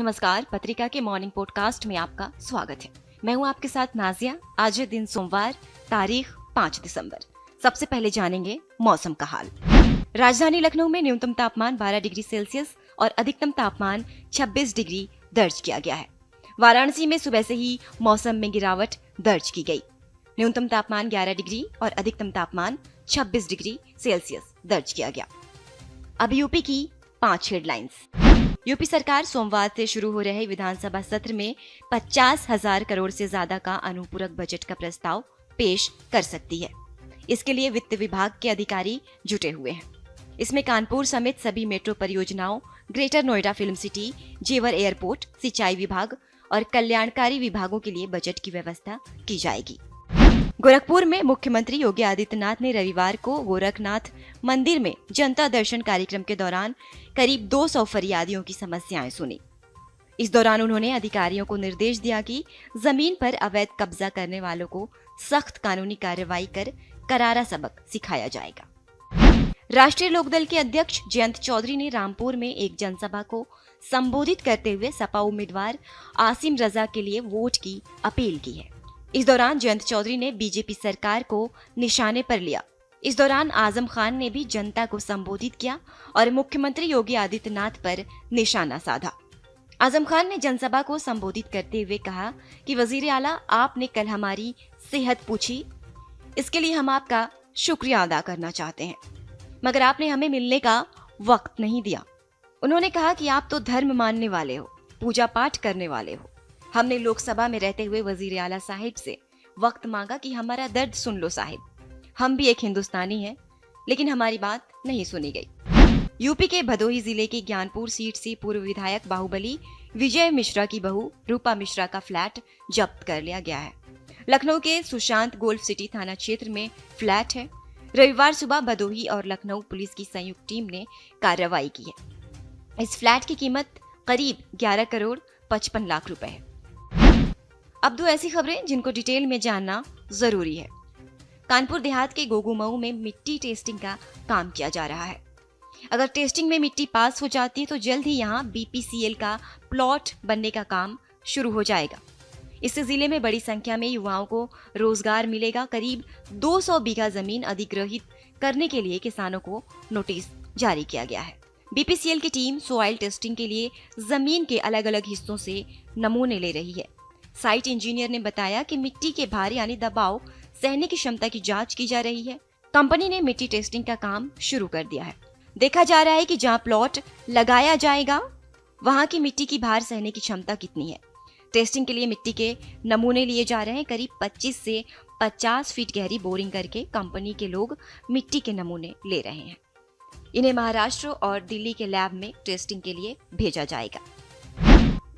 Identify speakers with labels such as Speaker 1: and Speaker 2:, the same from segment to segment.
Speaker 1: नमस्कार, पत्रिका के मॉर्निंग पॉडकास्ट में आपका स्वागत है। मैं हूं आपके साथ नाजिया। आज है दिन सोमवार, तारीख 5 दिसंबर। सबसे पहले जानेंगे मौसम का हाल। राजधानी लखनऊ में न्यूनतम तापमान 12 डिग्री सेल्सियस और अधिकतम तापमान 26 डिग्री दर्ज किया गया है। वाराणसी में सुबह से ही मौसम में गिरावट दर्ज की गई। न्यूनतम तापमान 11 डिग्री और अधिकतम तापमान 26 डिग्री सेल्सियस दर्ज किया गया। अब यूपी की 5 हेडलाइंस। यूपी सरकार सोमवार से शुरू हो रहे विधानसभा सत्र में 50,000 करोड़ से ज्यादा का अनुपूरक बजट का प्रस्ताव पेश कर सकती है। इसके लिए वित्त विभाग के अधिकारी जुटे हुए हैं। इसमें कानपुर समेत सभी मेट्रो परियोजनाओं, ग्रेटर नोएडा फिल्म सिटी, जेवर एयरपोर्ट, सिंचाई विभाग और कल्याणकारी विभागों के लिए बजट की व्यवस्था की जाएगी। गोरखपुर में मुख्यमंत्री योगी आदित्यनाथ ने रविवार को गोरखनाथ मंदिर में जनता दर्शन कार्यक्रम के दौरान करीब 200 फरियादियों की समस्याएं सुनी। इस दौरान उन्होंने अधिकारियों को निर्देश दिया कि जमीन पर अवैध कब्जा करने वालों को सख्त कानूनी कार्रवाई कर करारा सबक सिखाया जाएगा। राष्ट्रीय लोकदल के अध्यक्ष जयंत चौधरी ने रामपुर में एक जनसभा को संबोधित करते हुए सपा उम्मीदवार आसिम रजा के लिए वोट की अपील की है। इस दौरान जयंत चौधरी ने बीजेपी सरकार को निशाने पर लिया। इस दौरान आजम खान ने भी जनता को संबोधित किया और मुख्यमंत्री योगी आदित्यनाथ पर निशाना साधा। आजम खान ने जनसभा को संबोधित करते हुए कहा कि वजीर आला, आपने कल हमारी सेहत पूछी, इसके लिए हम आपका शुक्रिया अदा करना चाहते हैं, मगर आपने हमें मिलने का वक्त नहीं दिया। उन्होंने कहा कि आप तो धर्म मानने वाले हो, पूजा पाठ करने वाले हो। हमने लोकसभा में रहते हुए वजीर आला साहिब से वक्त मांगा कि हमारा दर्द सुन लो साहिब, हम भी एक हिंदुस्तानी हैं, लेकिन हमारी बात नहीं सुनी गई। यूपी के भदोही जिले की ज्ञानपुर सीट से पूर्व विधायक बाहुबली विजय मिश्रा की बहू रूपा मिश्रा का फ्लैट जब्त कर लिया गया है। लखनऊ के सुशांत गोल्फ सिटी थाना क्षेत्र में फ्लैट है। रविवार सुबह भदोही और लखनऊ पुलिस की संयुक्त टीम ने कार्रवाई की है। इस फ्लैट की कीमत करीब 11 करोड़ 55 लाख रुपए है। अब दो ऐसी खबरें जिनको डिटेल में जानना जरूरी है। कानपुर देहात के गोगूमऊ में मिट्टी टेस्टिंग का काम किया जा रहा है। अगर टेस्टिंग में मिट्टी पास हो जाती है तो जल्द ही यहाँ बीपीसीएल का प्लॉट बनने का काम शुरू हो जाएगा। इससे जिले में बड़ी संख्या में युवाओं को रोजगार मिलेगा। करीब 200 बीघा जमीन अधिग्रहित करने के लिए किसानों को नोटिस जारी किया गया है। बीपीसीएल की टीम सॉइल टेस्टिंग के लिए जमीन के अलग अलग हिस्सों से नमूने ले रही है। साइट इंजीनियर ने बताया कि मिट्टी के भार यानी दबाव सहने की क्षमता की जांच की जा रही है। कंपनी ने मिट्टी टेस्टिंग का काम शुरू कर दिया है। देखा जा रहा है कि जहां प्लॉट लगाया जाएगा वहां की मिट्टी की भार सहने की क्षमता कितनी है। टेस्टिंग के लिए मिट्टी के नमूने लिए जा रहे हैं। करीब 25 से 50 फीट गहरी बोरिंग करके कंपनी के लोग मिट्टी के नमूने ले रहे हैं। इन्हें महाराष्ट्र और दिल्ली के लैब में टेस्टिंग के लिए भेजा जाएगा।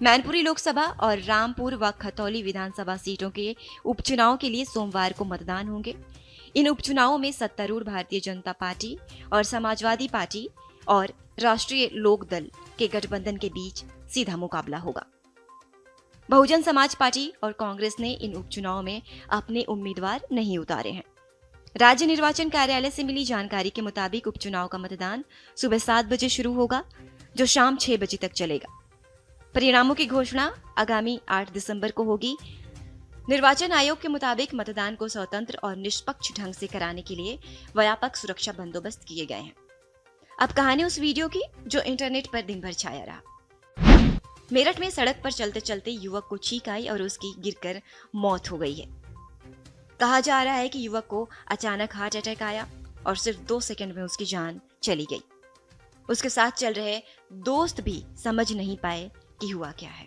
Speaker 1: मैनपुरी लोकसभा और रामपुर व खतौली विधानसभा सीटों के उपचुनाव के लिए सोमवार को मतदान होंगे। इन उपचुनावों में सत्तारूढ़ भारतीय जनता पार्टी और समाजवादी पार्टी और राष्ट्रीय लोक दल के गठबंधन के बीच सीधा मुकाबला होगा। बहुजन समाज पार्टी और कांग्रेस ने इन उपचुनावों में अपने उम्मीदवार नहीं उतारे हैं। राज्य निर्वाचन कार्यालय से मिली जानकारी के मुताबिक उपचुनाव का मतदान सुबह 7 बजे शुरू होगा, जो शाम 6 बजे तक चलेगा। परिणामों की घोषणा आगामी 8 दिसंबर को होगी। निर्वाचन आयोग के मुताबिक मतदान को स्वतंत्र और निष्पक्ष ढंग से कराने के लिए व्यापक सुरक्षा बंदोबस्त किए गए हैं। अब कहानी उस वीडियो की जो इंटरनेट पर दिन भर छाया रहा। मेरठ में सड़क पर चलते चलते युवक को छींक आई और उसकी गिरकर मौत हो गई है। कहा जा रहा है कि युवक को अचानक हार्ट अटैक आया और सिर्फ 2 सेकंड में उसकी जान चली गई। उसके साथ चल रहे दोस्त भी समझ नहीं पाए कि हुआ क्या है।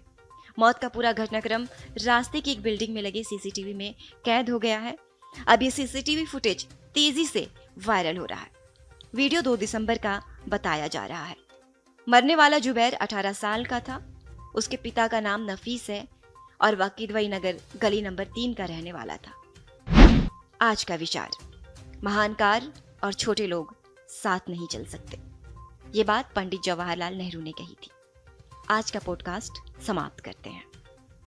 Speaker 1: मौत का पूरा घटनाक्रम रास्ते की एक बिल्डिंग में लगे सीसीटीवी में कैद हो गया है। अब ये सीसीटीवी फुटेज तेजी से वायरल हो रहा है। वीडियो 2 दिसंबर का बताया जा रहा है। मरने वाला जुबैर 18 साल का था। उसके पिता का नाम नफीस है और वह किदवई नगर गली नंबर 3 का रहने वाला था। आज का विचार, महान कार और छोटे लोग साथ नहीं चल सकते। ये बात पंडित जवाहरलाल नेहरू ने कही थी। आज का पॉडकास्ट समाप्त करते हैं।